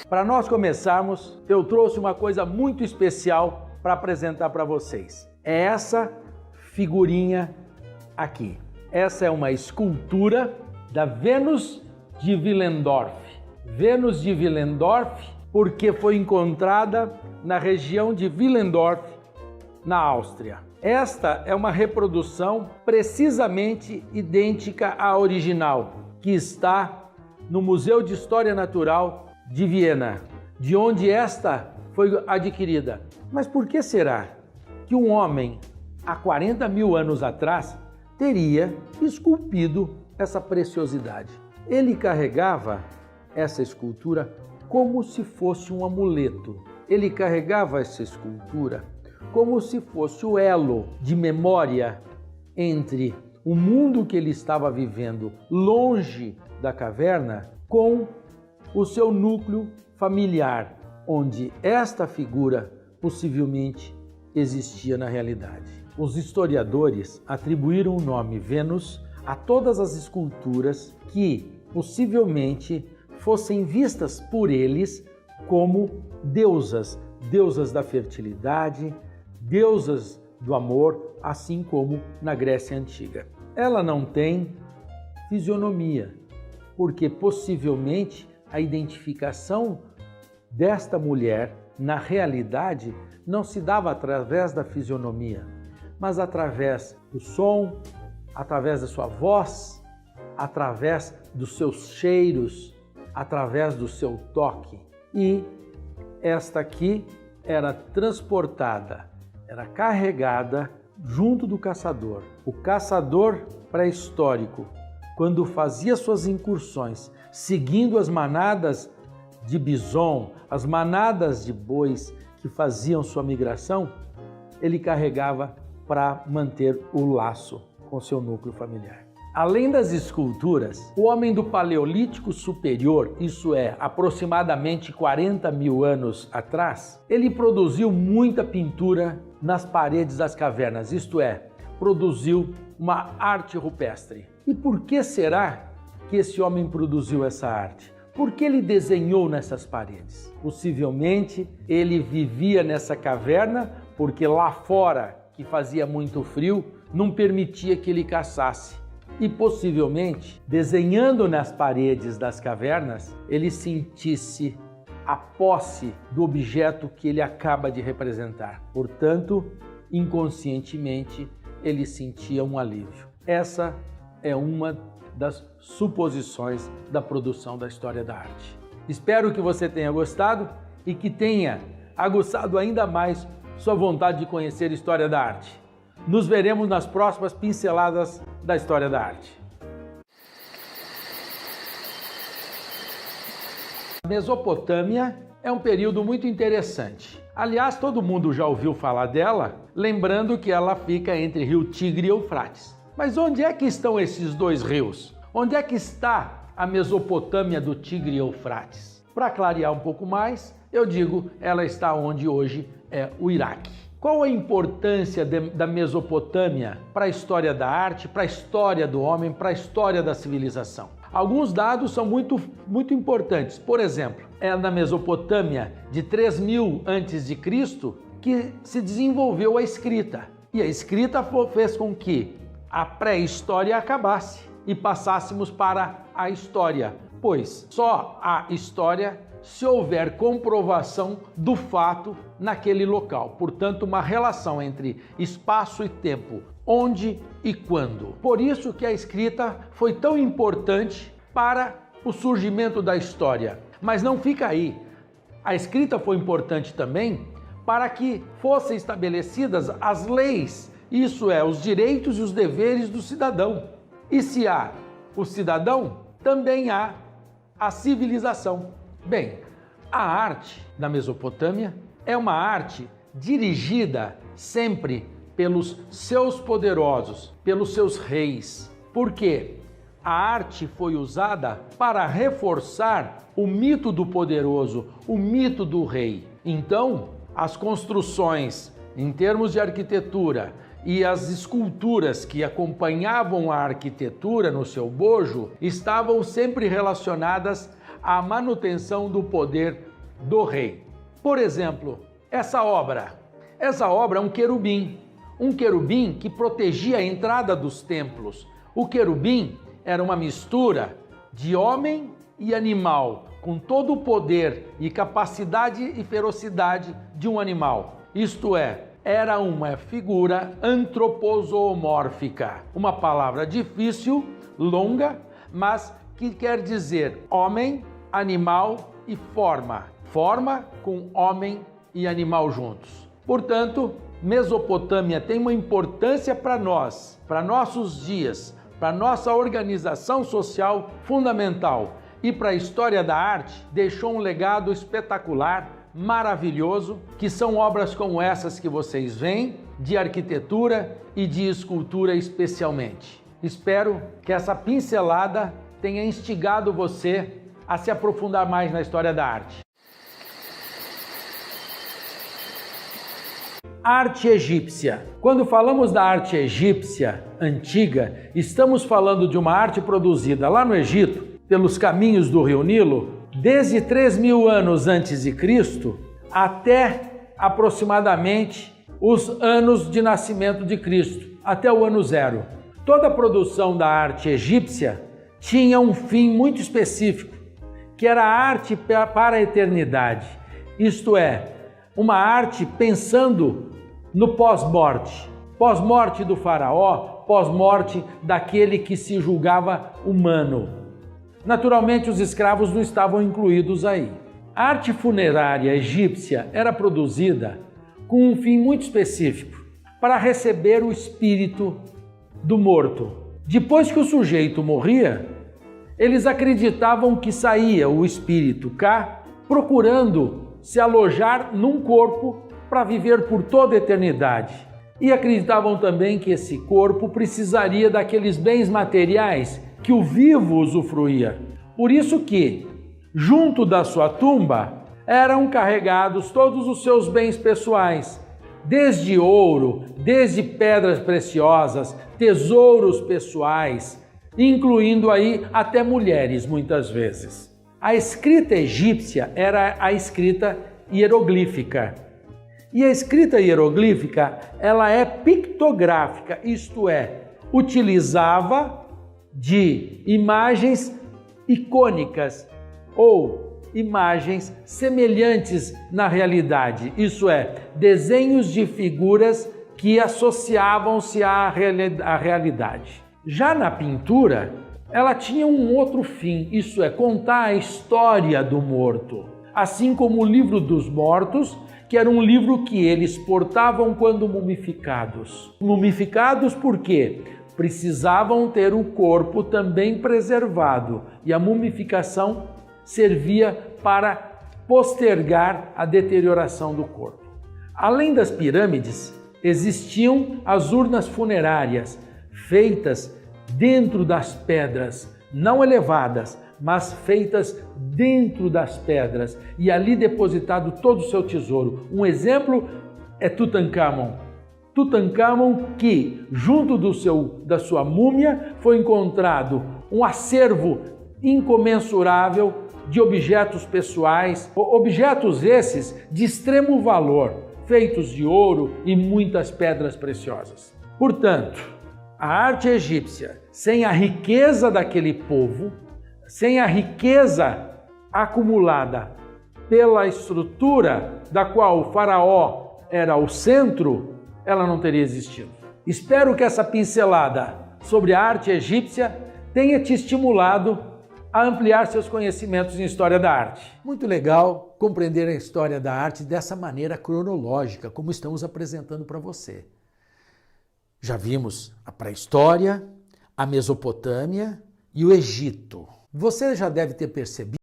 Para nós começarmos, eu trouxe uma coisa muito especial para apresentar para vocês. É essa figurinha aqui. Essa é uma escultura da Vênus de Willendorf. Vênus de Willendorf, porque foi encontrada na região de Willendorf, na Áustria. Esta é uma reprodução precisamente idêntica à original, que está no Museu de História Natural de Viena, de onde esta foi adquirida. Mas por que será que um homem, há 40 mil anos atrás, teria esculpido essa preciosidade? Ele carregava essa escultura como se fosse um amuleto. Ele carregava essa escultura como se fosse o elo de memória entre o mundo que ele estava vivendo longe da caverna com o seu núcleo familiar, onde esta figura possivelmente existia na realidade. Os historiadores atribuíram o nome Vênus a todas as esculturas que possivelmente fossem vistas por eles como deusas, deusas da fertilidade, deusas do amor, assim como na Grécia Antiga. Ela não tem fisionomia, porque possivelmente a identificação desta mulher na realidade não se dava através da fisionomia, mas através do som, através da sua voz, através dos seus cheiros, através do seu toque. E esta aqui era transportada, era carregada junto do caçador. O caçador pré-histórico, quando fazia suas incursões, seguindo as manadas de bison, as manadas de bois que faziam sua migração, ele carregava para manter o laço com seu núcleo familiar. Além das esculturas, o homem do Paleolítico Superior, isso é, aproximadamente 40 mil anos atrás, ele produziu muita pintura nas paredes das cavernas, isto é, produziu uma arte rupestre. E por que será que esse homem produziu essa arte? Por que ele desenhou nessas paredes? Possivelmente ele vivia nessa caverna porque lá fora, que fazia muito frio, não permitia que ele caçasse. E possivelmente, desenhando nas paredes das cavernas, ele sentisse a posse do objeto que ele acaba de representar. Portanto, inconscientemente, ele sentia um alívio. Essa é uma das suposições da produção da história da arte. Espero que você tenha gostado e que tenha aguçado ainda mais sua vontade de conhecer a história da arte. Nos veremos nas próximas pinceladas da história da arte. A Mesopotâmia é um período muito interessante. Aliás, todo mundo já ouviu falar dela, lembrando que ela fica entre Rio Tigre e Eufrates. Mas onde é que estão esses dois rios? Onde é que está a Mesopotâmia do Tigre e Eufrates? Para clarear um pouco mais, eu digo, ela está onde hoje é o Iraque. Qual a importância da Mesopotâmia para a história da arte, para a história do homem, para a história da civilização? Alguns dados são muito importantes. Por exemplo, é na Mesopotâmia de 3000 a.C. que se desenvolveu a escrita. E a escrita fez com que a pré-história acabasse e passássemos para a história, pois só a história se houver comprovação do fato naquele local. Portanto, uma relação entre espaço e tempo, onde e quando. Por isso que a escrita foi tão importante para o surgimento da história. Mas não fica aí. A escrita foi importante também para que fossem estabelecidas as leis, isso é, os direitos e os deveres do cidadão. E se há o cidadão, também há a civilização. Bem, a arte da Mesopotâmia é uma arte dirigida sempre pelos seus poderosos, pelos seus reis. Por quê? A arte foi usada para reforçar o mito do poderoso, o mito do rei. Então, as construções em termos de arquitetura e as esculturas que acompanhavam a arquitetura no seu bojo estavam sempre relacionadas à manutenção do poder do rei. Por exemplo, essa obra é um querubim que protegia a entrada dos templos. O querubim era uma mistura de homem e animal, com todo o poder e capacidade e ferocidade de um animal. Isto é, era uma figura antroposomórfica, uma palavra difícil, longa, mas que quer dizer homem, animal e forma. Forma com homem e animal juntos. Portanto, Mesopotâmia tem uma importância para nós, para nossos dias, para nossa organização social fundamental e para a história da arte, deixou um legado espetacular, maravilhoso, que são obras como essas que vocês veem, de arquitetura e de escultura especialmente. Espero que essa pincelada tenha instigado você a se aprofundar mais na história da arte. Arte egípcia. Quando falamos da arte egípcia antiga, estamos falando de uma arte produzida lá no Egito, pelos caminhos do Rio Nilo, desde 3.000 anos antes de Cristo até aproximadamente os anos de nascimento de Cristo, até o ano zero. Toda a produção da arte egípcia tinha um fim muito específico, que era a arte para a eternidade, isto é, uma arte pensando no pós-morte. Pós-morte do faraó, pós-morte daquele que se julgava humano. Naturalmente, os escravos não estavam incluídos aí. A arte funerária egípcia era produzida com um fim muito específico, para receber o espírito do morto. Depois que o sujeito morria, eles acreditavam que saía o espírito cá, procurando se alojar num corpo para viver por toda a eternidade. E acreditavam também que esse corpo precisaria daqueles bens materiais que o vivo usufruía. Por isso que, junto da sua tumba, eram carregados todos os seus bens pessoais, desde ouro, desde pedras preciosas, tesouros pessoais, incluindo aí até mulheres muitas vezes. A escrita egípcia era a escrita hieroglífica. E a escrita hieroglífica, ela é pictográfica, isto é, utilizava de imagens icônicas ou imagens semelhantes na realidade, isso é, desenhos de figuras que associavam-se à realidade. Já na pintura, ela tinha um outro fim, isso é, contar a história do morto, assim como o Livro dos Mortos, que era um livro que eles portavam quando mumificados. Mumificados por quê? Precisavam ter o corpo também preservado e a mumificação servia para postergar a deterioração do corpo. Além das pirâmides, existiam as urnas funerárias, feitas dentro das pedras, não elevadas, mas feitas dentro das pedras e ali depositado todo o seu tesouro. Um exemplo é Tutankhamon. Tutankhamon que, junto da sua múmia, foi encontrado um acervo incomensurável de objetos pessoais, objetos esses de extremo valor, feitos de ouro e muitas pedras preciosas. Portanto, a arte egípcia, sem a riqueza daquele povo, sem a riqueza acumulada pela estrutura da qual o faraó era o centro, ela não teria existido. Espero que essa pincelada sobre a arte egípcia tenha te estimulado a ampliar seus conhecimentos em história da arte. Muito legal compreender a história da arte dessa maneira cronológica, como estamos apresentando para você. Já vimos a pré-história, a Mesopotâmia e o Egito. Você já deve ter percebido